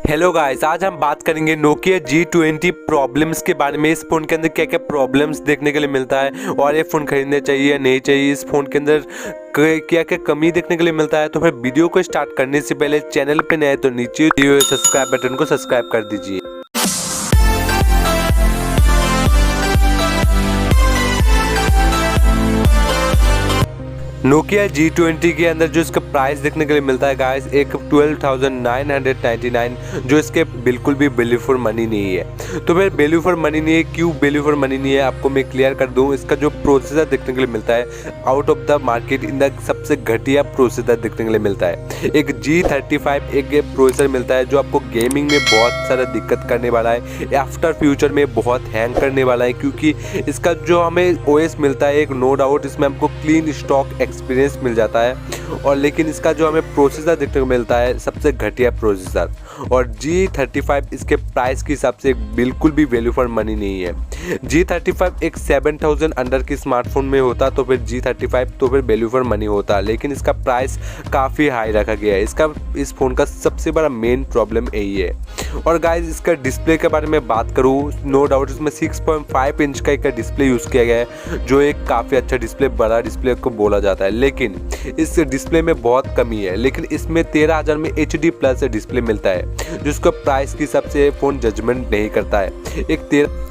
Hello guys, आज हम बात करेंगे नोकिया G20 प्रॉब्लम्स के बारे में। इस फ़ोन के अंदर क्या क्या प्रॉब्लम्स देखने के लिए मिलता है और ये फ़ोन खरीदना चाहिए या नहीं चाहिए, इस फ़ोन के अंदर क्या क्या कमी देखने के लिए मिलता है। तो फिर वीडियो को स्टार्ट करने से पहले चैनल पे नए तो नीचे सब्सक्राइब बटन को सब्सक्राइब कर दीजिए। नोकिया G20 के अंदर जो इसका प्राइस देखने के लिए मिलता है गाइस, एक 12,999, जो इसके बिल्कुल भी वैल्यू फॉर मनी नहीं है। तो फिर वैल्यू फॉर मनी नहीं है, क्यों वैल्यू फॉर मनी नहीं है आपको मैं क्लियर कर दूं। इसका जो प्रोसेसर देखने के लिए मिलता है out of the market in the सबसे घटिया प्रोसेसर देखने के लिए मिलता है। एक G35 एक प्रोसेसर मिलता है जो आपको गेमिंग में बहुत सारा दिक्कत करने वाला है, आफ्टर फ्यूचर में बहुत हैंग करने वाला है, क्योंकि इसका जो हमें OS मिलता है एक नो डाउट इसमें हमको क्लीन स्टॉक एक्सपीरियंस मिल जाता है, और लेकिन इसका जो हमें प्रोसेसर देखने को मिलता है सबसे घटिया प्रोसेसर। और G35 इसके प्राइस के हिसाब से बिल्कुल भी वैल्यू फॉर मनी नहीं है। G35 एक 7000 अंडर की स्मार्टफोन में होता तो फिर G35 तो फिर वैल्यू फॉर मनी होता, लेकिन इसका प्राइस काफ़ी हाई रखा गया है। इस फ़ोन का सबसे बड़ा मेन प्रॉब्लम यही है। और गाइस इसका डिस्प्ले के बारे में बात करूँ, नो डाउट इसमें 6.5 इंच का एक डिस्प्ले यूज़ किया गया है, जो एक काफ़ी अच्छा डिस्प्ले, बड़ा डिस्प्ले को बोला जाता है, लेकिन इस डिस्प्ले में बहुत कमी है। लेकिन इसमें 13,000 में HD प्लस डिस्प्ले मिलता है, जिसको प्राइस के हिसाब से फ़ोन जजमेंट नहीं करता है।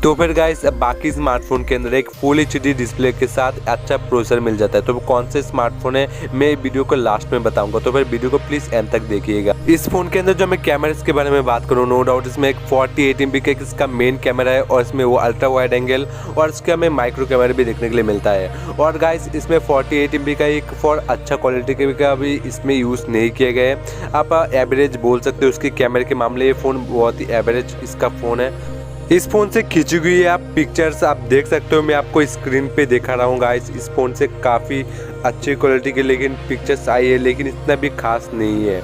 तो फिर गाइस बाकी स्मार्टफोन के अंदर एक फुल HD डिस्प्ले के साथ अच्छा प्रोसेसर मिल जाता है। तो कौन से स्मार्टफोन है मैं वीडियो को लास्ट में बताऊंगा, तो फिर वीडियो को प्लीज़ एंड तक देखिएगा। इस फ़ोन के अंदर जो मैं कैमरास के बारे में बात करूँ, नो डाउट इसमें एक 48 MP का इसका मेन कैमरा है, और इसमें वो अल्ट्रा वाइड एंगल और इसका हमें माइक्रो कैमरा भी देखने के लिए मिलता है। और गाइस इसमें 48 MP का एक फॉर अच्छा क्वालिटी का भी इसमें यूज़ नहीं किया गया है। आप एवरेज बोल सकते हो उसके कैमरे के मामले, ये फ़ोन बहुत ही एवरेज इसका फ़ोन है। इस फ़ोन से खींची हुई आप पिक्चर्स आप देख सकते हो, मैं आपको स्क्रीन पे दिखा रहा हूँ गाइस। इस फ़ोन से काफ़ी अच्छी क्वालिटी की लेकिन पिक्चर्स आई है, लेकिन इतना भी खास नहीं है।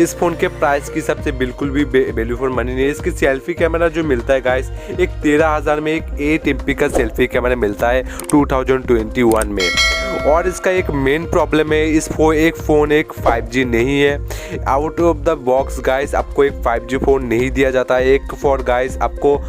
इस फ़ोन के प्राइस की सबसे बिल्कुल भी वैल्यू फॉर मनी नहीं है। इसकी सेल्फी कैमरा जो मिलता है गाइस, एक 13,000 में एक 8 MP का सेल्फी कैमरा मिलता है 2021 में। और इसका एक मेन प्रॉब्लम है, इस फ़ोन एक 5G नहीं है। Out of the box guys आपको एक 5G फ़ोन नहीं दिया जाता है। एक फॉर गाइस आपको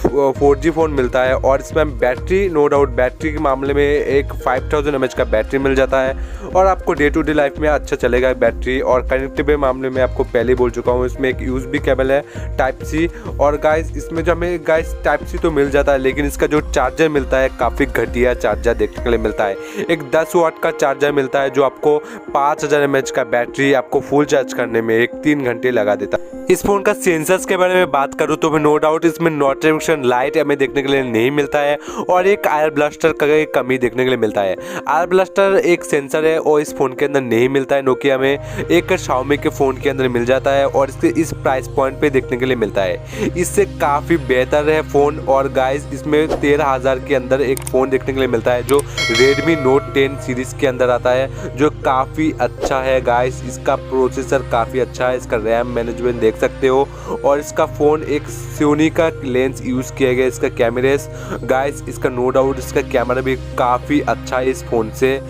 4G फ़ोन मिलता है, और इसमें बैटरी नो डाउट बैटरी के मामले में एक 5000 mAh का बैटरी मिल जाता है, और आपको डे टू डे लाइफ में अच्छा चलेगा बैटरी। और कनेक्टिव मामले में आपको पहले बोल चुका हूँ, इसमें एक USB केबल है टाइप C। और गाइस इसमें जो हमें गाइस टाइप C तो मिल जाता है, लेकिन इसका जो चार्जर मिलता है काफ़ी घटिया चार्जर देखने के लिए मिलता है। एक 10 वाट का चार्जर मिलता है, जो आपको 5000 mAh का बैटरी आपको फुल चार्ज करने में 3 घंटे लगा देता है। इस फ़ोन का सेंसर्स के बारे में बात करूँ तो नो डाउट इसमें नोटिफिकेशन लाइट हमें देखने के लिए नहीं मिलता है, और एक आयर ब्लास्टर का कमी देखने के लिए मिलता है। आयर ब्लास्टर एक सेंसर है और इस फ़ोन के अंदर नहीं मिलता है नोकिया में, एक Xiaomi के फ़ोन के अंदर मिल जाता है, और इसके इस प्राइस पॉइंट पे देखने के लिए मिलता है। इससे काफ़ी बेहतर है फ़ोन। और गाइस इसमें 13,000 के अंदर एक फ़ोन देखने के लिए मिलता है जो Redmi Note 10 सीरीज़ के अंदर आता है, जो काफ़ी अच्छा है गाइस। इसका प्रोसेसर काफ़ी अच्छा है, इसका रैम मैनेजमेंट देख सकते हो, और इसका फ़ोन एक Sony का लेंस यूज़ किया गया इसका कैमरेस गाइस। इसका नो डाउट इसका कैमरा भी काफ़ी अच्छा है इस फ़ोन से।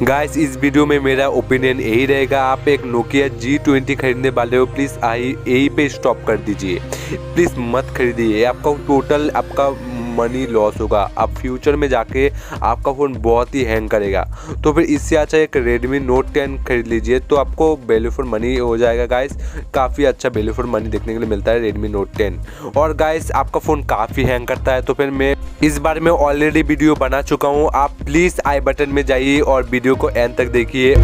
गाइस इस वीडियो में मेरा ओपिनियन यही रहेगा, आप एक नोकिया G20 खरीदने वाले हो प्लीज़ यही पे स्टॉप कर दीजिए, प्लीज़ मत खरीदिए। आपका टोटल आपका मनी लॉस होगा, आप फ्यूचर में जाके आपका फ़ोन बहुत ही हैंग करेगा। तो फिर इससे अच्छा एक Redmi Note 10 खरीद लीजिए, तो आपको वैल्यू फॉर मनी हो जाएगा गाइस। काफ़ी अच्छा वैल्यू फॉर मनी देखने के लिए मिलता है Redmi Note 10। और गाइस आपका फ़ोन काफ़ी हैंग करता है, तो फिर मैं इस बारे में ऑलरेडी वीडियो बना चुका हूँ। आप प्लीज़ आई बटन में जाइए और वीडियो को एंड तक देखिए।